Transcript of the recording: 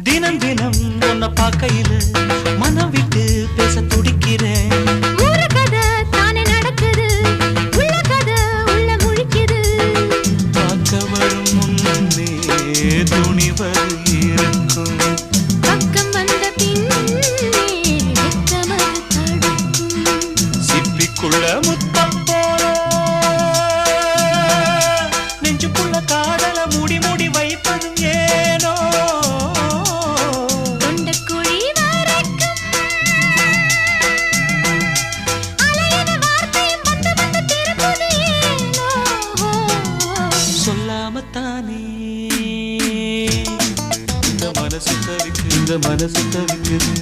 தினம் தினம் உன்னை பார்க்கையில மனம் விட்டு பேச துடிக்கிறேன். ஊர கதை தானே நடக்குது, உள்ள கதை உள்ள முழிக்குது. பார்க்க வரும் முன்னே துணிவர் இருக்கும், பக்கம் வந்த பின்னே வெட்கமது தடுக்கும். சிப்பிக்குள்ள முத்தம் போல நெஞ்சுக்குள்ள காதல மூடி மூடி வைப்பதும் ஏனோ. தொண்டக்குழி வரைக்கும் அலையின வார்த்தையும் வந்து வந்து திரும்புது ஏனோ. சொல்லாமத்தானே இந்த மனசு தவிக்குது.